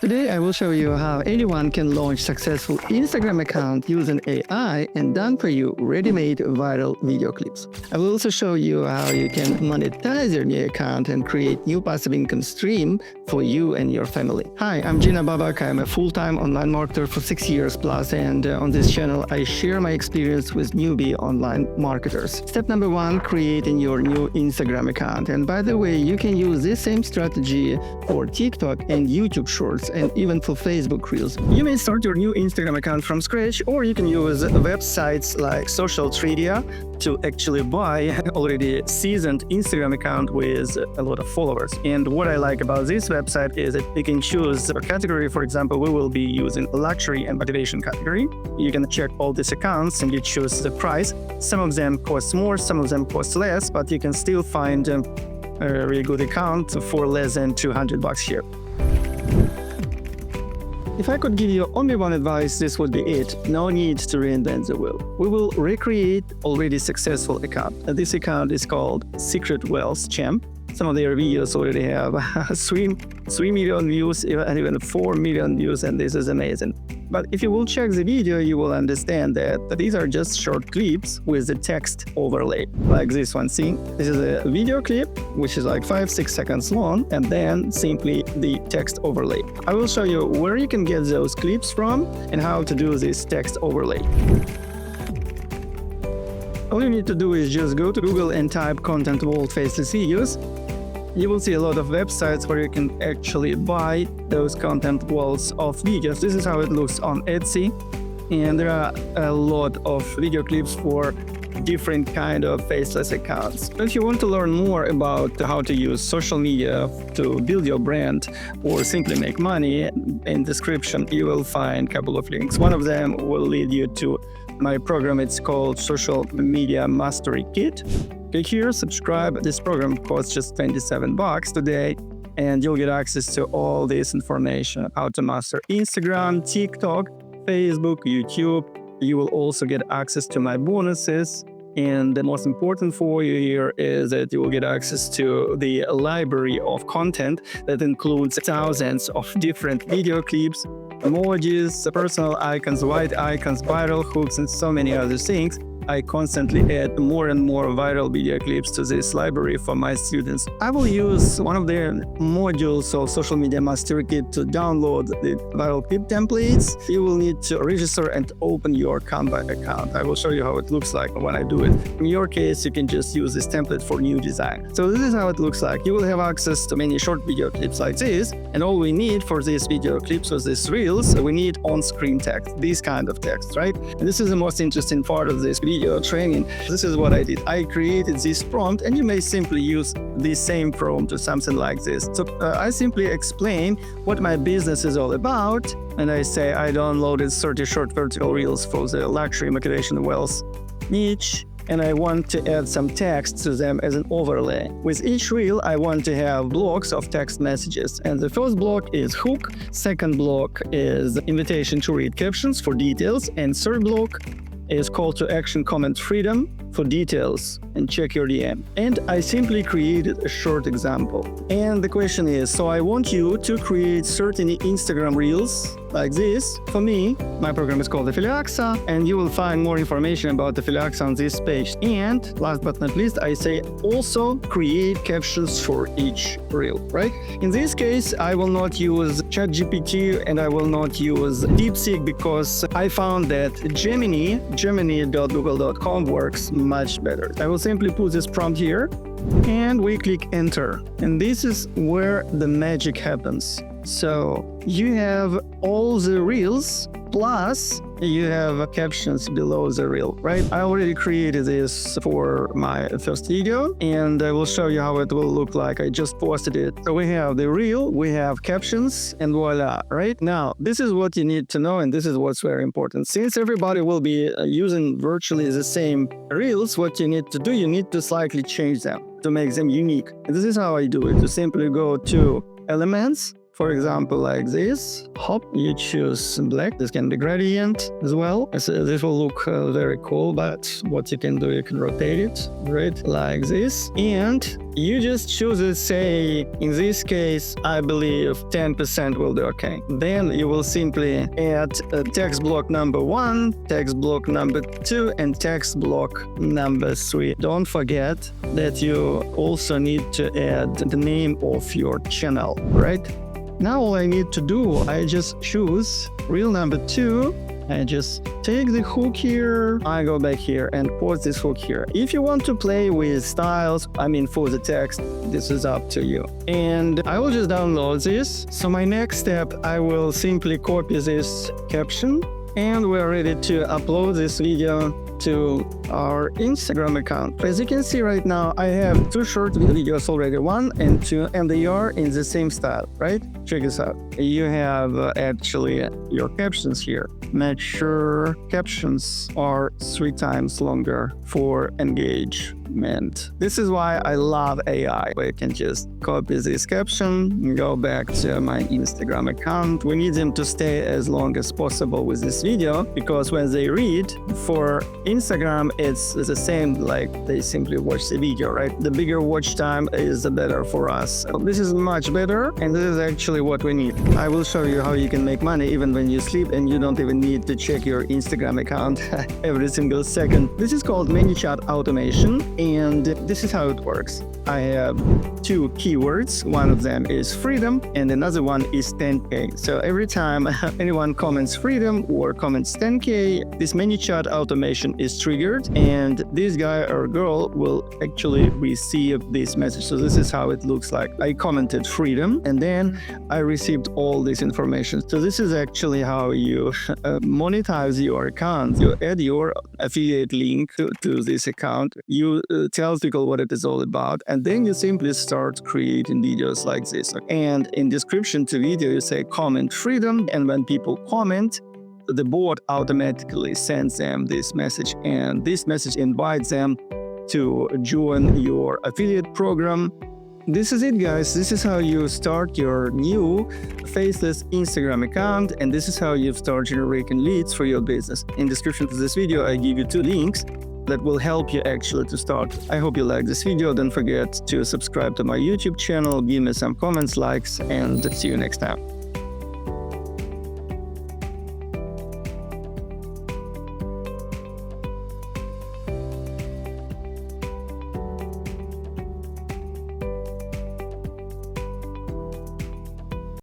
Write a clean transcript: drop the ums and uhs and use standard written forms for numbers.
Today I will show you how anyone can launch successful Instagram account using AI and done for you ready-made viral video clips. I will also show you how you can monetize your new account and create new passive income stream for you and your family. Hi, I'm Gina Babak. I'm a full-time online marketer for 6 years plus, and on this channel I share my experience with newbie online marketers. Step number 1, creating your new Instagram account. And by the way, you can use this same strategy for TikTok and YouTube Shorts, and even for Facebook Reels. You may start your new Instagram account from scratch, or you can use websites like Social Tradia to actually buy already seasoned Instagram account with a lot of followers. And what I like about this website is that you can choose a category. For example, we will be using luxury and motivation category. You can check all these accounts and you choose the price. Some of them cost more, some of them cost less, but you can still find a really good account for less than $200 here. If I could give you only one advice, this would be it. No need to reinvent the wheel. We will recreate already successful account. This account is called Secret Wealth Champ. Some of their videos already have 3 million views and even 4 million views, and this is amazing. But if you will check the video, you will understand that these are just short clips with the text overlay, like this one. See, this is a video clip, which is like 5-6 seconds long, and then simply the text overlay. I will show you where you can get those clips from and how to do this text overlay. All you need to do is just go to Google and type Content Vault Faceless videos. You will see a lot of websites where you can actually buy those content walls of videos. This is how it looks on Etsy, and there are a lot of video clips for different kind of faceless accounts. If you want to learn more about how to use social media to build your brand or simply make money, in the description you will find a couple of links. One of them will lead you to my program. It's called Social Media Mastery Kit. Click here, subscribe. This program costs just $27 today, and you'll get access to all this information: how to master Instagram, TikTok, Facebook, YouTube. You will also get access to my bonuses. And the most important for you here is that you will get access to the library of content that includes thousands of different video clips, emojis, personal icons, white icons, viral hooks, and so many other things. I constantly add more and more viral video clips to this library for my students. I will use one of their modules of Social Media Mastery Kit to download the viral clip templates. You will need to register and open your Canva account. I will show you how it looks like when I do it. In your case, you can just use this template for new design. So this is how it looks like. You will have access to many short video clips like this, and all we need for these video clips or these reels, we need on-screen text, this kind of text, right? And this is the most interesting part of this video training. This is what I did. I created this prompt, and you may simply use the same prompt to something like this. So I simply explain what my business is all about, and I say I downloaded 30 short vertical reels for the luxury, motivation, wealth niche, and I want to add some text to them as an overlay. With each reel, I want to have blocks of text messages. And the first block is hook, second block is invitation to read captions for details, and third block is call to action comment freedom for details and check your DM. And I simply created a short example. And the question is, so I want you to create certain Instagram reels like this. For me, my program is called AFFILIAXA, and you will find more information about AFFILIAXA on this page. And last but not least, I say also create captions for each reel, right? In this case, I will not use ChatGPT and I will not use DeepSeek, because I found that Gemini.google.com works much better. I will simply put this prompt here and we click enter. And this is where the magic happens. So you have all the reels plus you have captions below the reel, right? I already created this for my first video, and I will show you how it will look like. I just posted it. So we have the reel, we have captions, and voila, right? Now, this is what you need to know, and this is what's very important. Since everybody will be using virtually the same reels, what you need to do, you need to slightly change them to make them unique. And this is how I do it. To simply go to Elements, For example, like this. Hop, you choose black. This can be gradient as well. So this will look very cool, but what you can do, you can rotate it, right? Like this. And you just choose it, say, in this case, I believe 10% will do okay. Then you will simply add text block number 1, text block number 2, and text block number 3. Don't forget that you also need to add the name of your channel, right? Now all I need to do, I just choose reel number 2. I just take the hook here, I go back here and put this hook here. If you want to play with styles, for the text, this is up to you. And I will just download this. So my next step, I will simply copy this caption, and we're ready to upload this video to our Instagram account. As you can see right now, I have 2 short videos already, 1 and 2, and they are in the same style, right? Check this out. You have actually your captions here. Make sure captions are 3 times longer for engagement. This is why I love AI. I can just copy this caption, go back to my Instagram account. We need them to stay as long as possible with this video, because when they read for Instagram, it's the same, like they simply watch the video, right? The bigger watch time is the better for us. So this is much better, and this is actually what we need. I will show you how you can make money even when you sleep, and you don't even need to check your Instagram account every single second. This is called ManyChat automation, and this is how it works. I have 2 keywords. One of them is freedom, and another one is 10K. So every time anyone comments freedom or comments 10K, this ManyChat automation is triggered, and this guy or girl will actually receive this message. So this is how it looks like. I commented freedom, and then I received all this information. So this is actually how you monetize your account. You add your affiliate link to this account. You tell people what it is all about, and then you simply start creating videos like this. And in description to video, you say comment freedom, and when people comment, the bot automatically sends them this message, and this message invites them to join your affiliate program. This is it, guys. This is how you start your new Faceless Instagram account, and this is how you start generating leads for your business. In description to this video, I give you 2 links that will help you actually to start. I hope you like this video. Don't forget to subscribe to my YouTube channel, give me some comments, likes, and see you next time.